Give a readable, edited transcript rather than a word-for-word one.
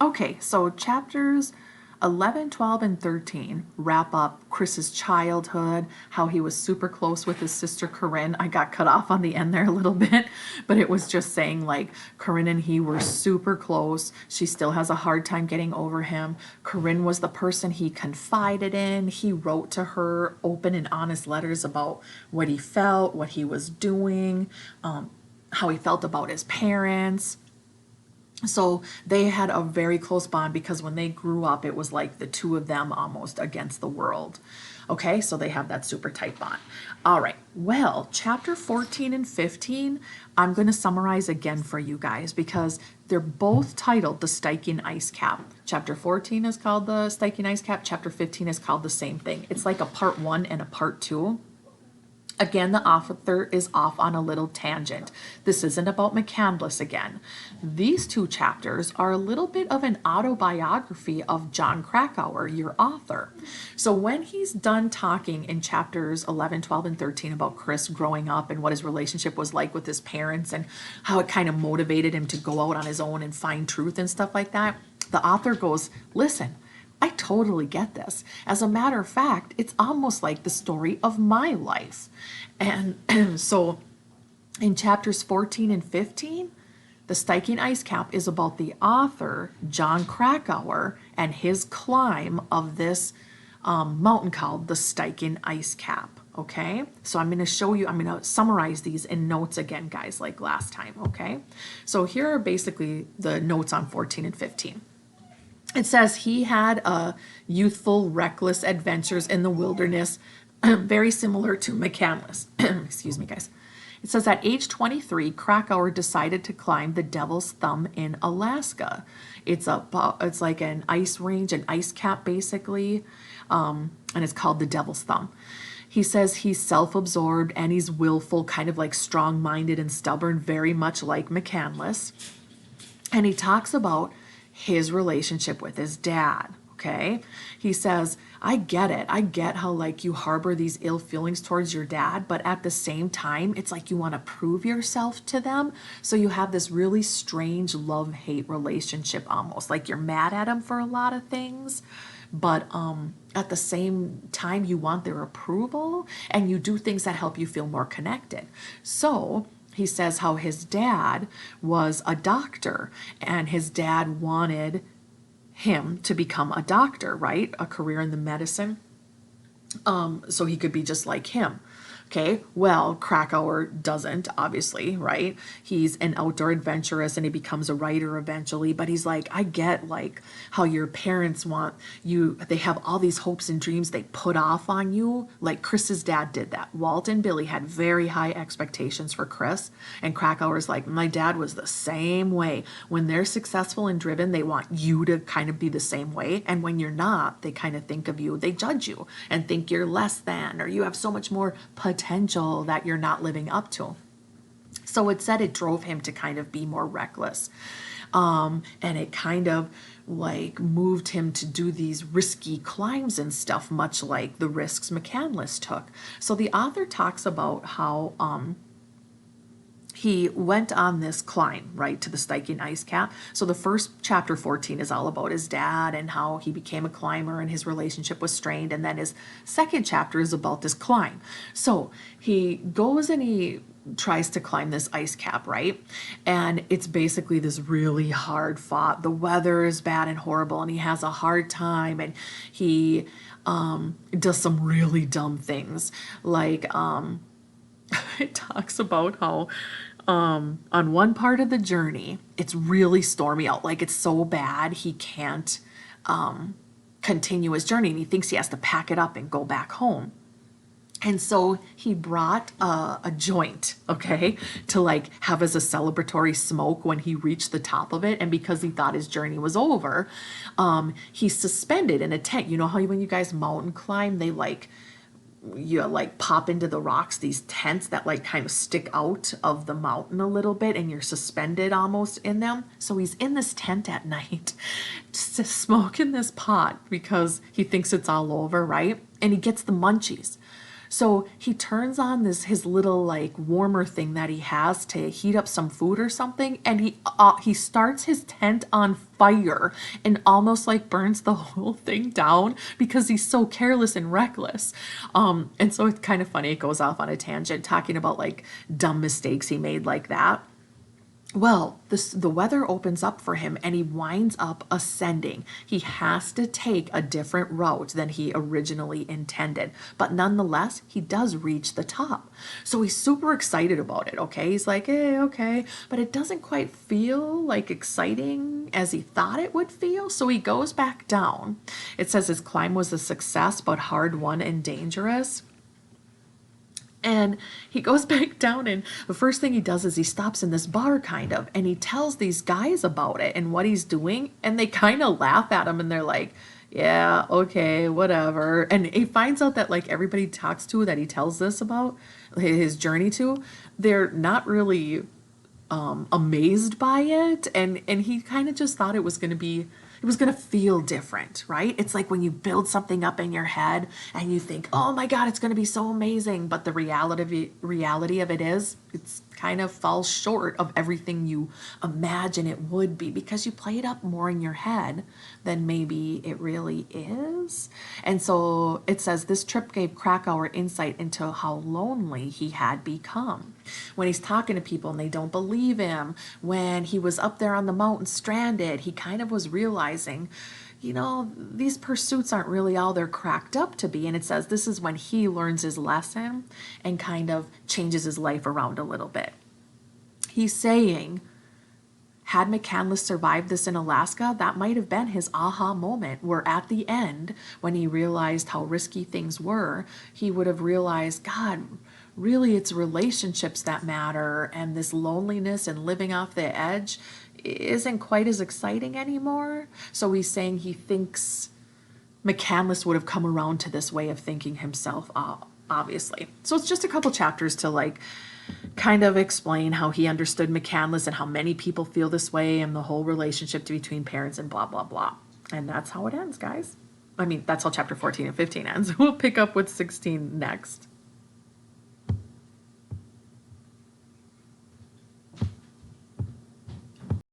Okay, so chapters 11, 12, and 13 wrap up Chris's childhood, how he was super close with his sister Corinne. I got cut off on the end there a little bit, but it was just saying like Corinne and he were super close. She still has a hard time getting over him. Corinne was the person he confided in. He wrote to her open and honest letters about what he felt, what he was doing, how he felt about his parents. So they had a very close bond because when they grew up, it was like the two of them almost against the world. Okay, so they have that super tight bond. All right, well, chapter 14 and 15, I'm going to summarize again for you guys because they're both titled The Stygian Ice Cap. Chapter 14 is called The Stygian Ice Cap. Chapter 15 is called the same thing. It's like a part 1 and a part 2. Again, the author is off on a little tangent. This isn't about McCandless again. These two chapters are a little bit of an autobiography of John Krakauer, your author. So when he's done talking in chapters 11, 12, and 13 about Chris growing up and what his relationship was like with his parents and how it kind of motivated him to go out on his own and find truth and stuff like that, the author goes, listen, I totally get this. As a matter of fact, it's almost like the story of my life. And so in chapters 14 and 15, the Stygian Ice Cap is about the author, John Krakauer, and his climb of this mountain called the Stygian Ice Cap. Okay, so I'm going to show you, I'm going to summarize these in notes again, guys, like last time. Okay, so here are basically the notes on 14 and 15. It says he had youthful, reckless adventures in the wilderness, very similar to McCandless. Excuse me, guys. It says at age 23, Krakauer decided to climb the Devil's Thumb in Alaska. It's like an ice range, an ice cap, basically, and it's called the Devil's Thumb. He says he's self-absorbed and he's willful, kind of like strong-minded and stubborn, very much like McCandless. And he talks about his relationship with his dad. Okay, he says, I get it. I get how like you harbor these ill feelings towards your dad, but at the same time, it's like you want to prove yourself to them. So you have this really strange love-hate relationship almost. Like you're mad at him for a lot of things, but at the same time, you want their approval and you do things that help you feel more connected. So he says how his dad was a doctor and his dad wanted him to become a doctor, right? A career in the medicine. So he could be just like him. Okay, well, Krakauer doesn't, obviously, right? He's an outdoor adventurist and he becomes a writer eventually, but he's like, I get like how your parents want you, they have all these hopes and dreams they put off on you. Like Chris's dad did that. Walt and Billy had very high expectations for Chris, and Krakauer's like, my dad was the same way. When they're successful and driven, they want you to kind of be the same way, and when you're not, they kind of think of you, they judge you and think you're less than, or you have so much more potential that you're not living up to. So it said it drove him to kind of be more reckless. And it kind of like moved him to do these risky climbs and stuff, much like the risks McCandless took. So the author talks about how he went on this climb, right, to the Stygian Ice Cap. So the first chapter 14 is all about his dad and how he became a climber and his relationship was strained. And then his second chapter is about this climb. So he goes and he tries to climb this ice cap, right? And it's basically this really hard fought. The weather is bad and horrible and he has a hard time, and he does some really dumb things. Like it talks about how on one part of the journey, it's really stormy out. Like it's so bad he can't continue his journey, and he thinks he has to pack it up and go back home. And so he brought a joint, okay, to like have as a celebratory smoke when he reached the top of it. And because he thought his journey was over, he's suspended in a tent. You know how when you guys mountain climb, they like, you like pop into the rocks, these tents that like kind of stick out of the mountain a little bit, and you're suspended almost in them. So he's in this tent at night just smoking this pot because he thinks it's all over, right? And he gets the munchies. So he turns on this his little like warmer thing that he has to heat up some food or something, and he starts his tent on fire and almost like burns the whole thing down because he's so careless and reckless. And so it's kind of funny. It goes off on a tangent talking about like dumb mistakes he made like that. Well, the weather opens up for him and he winds up ascending. He has to take a different route than he originally intended, but nonetheless, he does reach the top. So he's super excited about it, okay? He's like, hey, okay, but it doesn't quite feel like exciting as he thought it would feel, so he goes back down. It says his climb was a success, but hard won and dangerous. And he goes back down, and the first thing he does is he stops in this bar, kind of, and he tells these guys about it and what he's doing, and they kind of laugh at him, and they're like, yeah, okay, whatever. And he finds out that, like, everybody talks to that he tells this about, his journey to, they're not really amazed by it, and he kind of just thought it was going to feel different, right? It's like when you build something up in your head and you think, oh my God, it's going to be so amazing. But the reality of it is it's kind of falls short of everything you imagine it would be because you play it up more in your head than maybe it really is. And so it says this trip gave Krakauer insight into how lonely he had become. When he's talking to people and they don't believe him, when he was up there on the mountain stranded, he kind of was realizing, these pursuits aren't really all they're cracked up to be. And it says this is when he learns his lesson and kind of changes his life around a little bit. He's saying, had McCandless survived this in Alaska, that might have been his aha moment, where at the end, when he realized how risky things were, he would have realized, God, really it's relationships that matter, and this loneliness and living off the edge isn't quite as exciting anymore. So he's saying he thinks McCandless would have come around to this way of thinking himself, obviously. So it's just a couple chapters to like kind of explain how he understood McCandless and how many people feel this way and the whole relationship between parents and blah, blah, blah. And that's how it ends, guys. I mean, that's how chapter 14 and 15 ends. We'll pick up with 16 next.